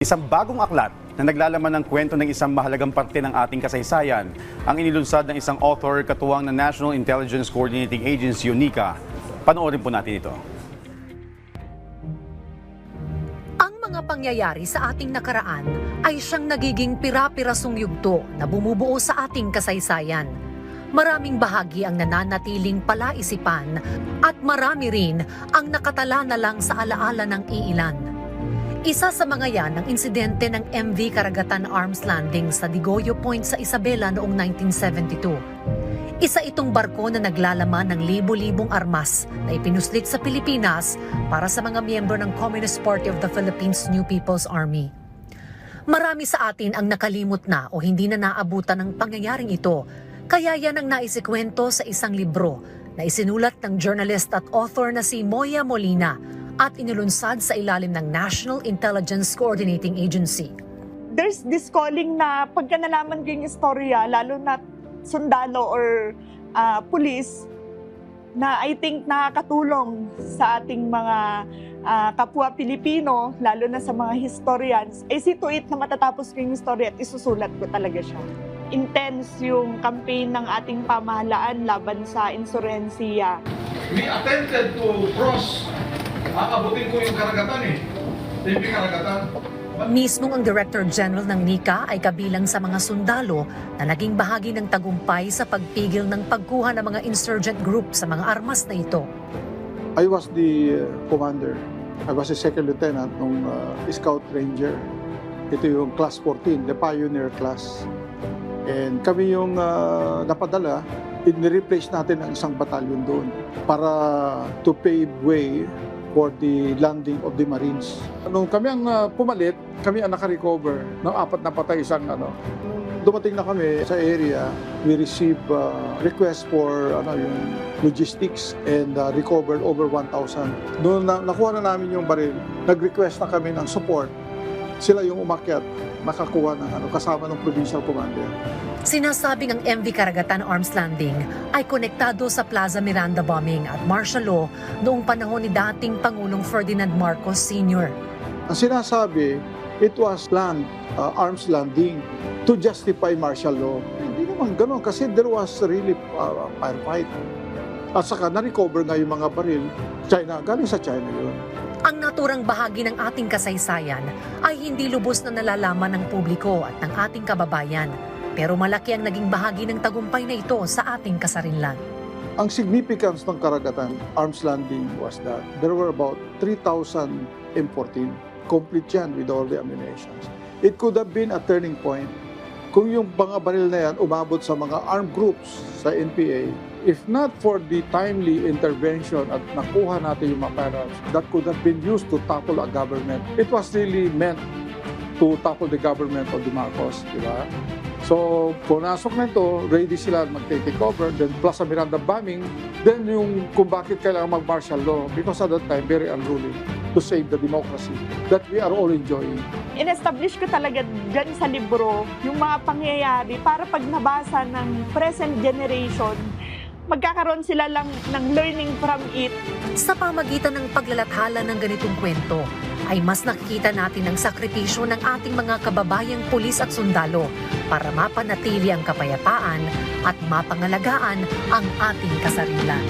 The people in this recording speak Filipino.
Isang bagong aklat na naglalaman ng kwento ng isang mahalagang parte ng ating kasaysayan ang inilunsad ng isang author katuwang ng National Intelligence Coordinating Agency, UNICA. Panoorin po natin ito. Ang mga pangyayari sa ating nakaraan ay siyang nagiging pira-pirasong yugto na bumubuo sa ating kasaysayan. Maraming bahagi ang nananatiling palaisipan at marami rin ang nakatala na lang sa alaala ng iilan. Isa sa mga yan ang insidente ng MV Karagatan Arms Landing sa Digoyo Point sa Isabela noong 1972. Isa itong barko na naglalaman ng libo-libong armas na ipinuslit sa Pilipinas para sa mga miyembro ng Communist Party of the Philippines New People's Army. Marami sa atin ang nakalimot na o hindi na naabutan ng pangyayaring ito, kaya yan ang naisikwento sa isang libro na isinulat ng journalist at author na si Moya Molina at inilunsad sa ilalim ng National Intelligence Coordinating Agency. There's this calling na pagka nalaman ko yung istorya, lalo na sundalo or police, na I think nakakatulong sa ating mga kapwa Pilipino, lalo na sa mga historians, see to it na matatapos ko yung istorya at isusulat ko talaga siya. Intense yung campaign ng ating pamahalaan laban sa insurensiya. We attempted to cross. Abutin ko yung karagatan MV Karagatan. Mismong ang Director General ng NICA ay kabilang sa mga sundalo na naging bahagi ng tagumpay sa pagpigil ng pagkuha ng mga insurgent group sa mga armas na ito. I was the commander. I was a second lieutenant ng Scout Ranger. Ito yung class 14, the pioneer class. And kami yung napadala, in-replace natin ang isang batalyon doon para to pave way for the landing of the Marines. Nung kami ang pumalit, kami ang naka-recover ng 4 na patay isang Dumating na kami sa area, we received request for yung logistics and recovered over 1,000. Noon nakuha na namin yung baril, nag-request na kami ng support. Sila yung umakyat, makakuha ng kasama ng provincial commander. Sinasabing ang MV Karagatan Arms Landing ay konektado sa Plaza Miranda bombing at martial law noong panahon ni dating Pangulong Ferdinand Marcos Sr. Ang sinasabi, it was planned arms landing to justify martial law. Hindi naman gano'n kasi there was really firefight. At saka na-recover nga yung mga baril, galing sa China yun. Ang naturang bahagi ng ating kasaysayan ay hindi lubos na nalalaman ng publiko at ng ating kababayan. Pero malaki ang naging bahagi ng tagumpay na ito sa ating kasarinlan. Ang significance ng Karagatan Arms Landing was that there were about 3,000 M14. Complete yan with all the ammunitions. It could have been a turning point kung yung mga baril na yan umabot sa mga armed groups sa NPA. If not for the timely intervention at nakuha natin yung mga firearms that could have been used to topple a government, it was really meant to topple the government of the Marcos, di ba? So, punasok na ito, ready sila mag-take over, then plus sa Miranda bombing, then yung kung bakit kailangan mag-martial law, because at that time, very unruly to save the democracy that we are all enjoying. In-establish ko talaga dyan sa libro yung mga pangyayari para pag nabasa ng present generation, magkakaroon sila lang ng learning from it. Sa pamagitan ng paglalathala ng ganitong kwento, ay mas nakikita natin ang sakripisyo ng ating mga kababayang pulis at sundalo para mapanatili ang kapayapaan at mapangalagaan ang ating kasarilan.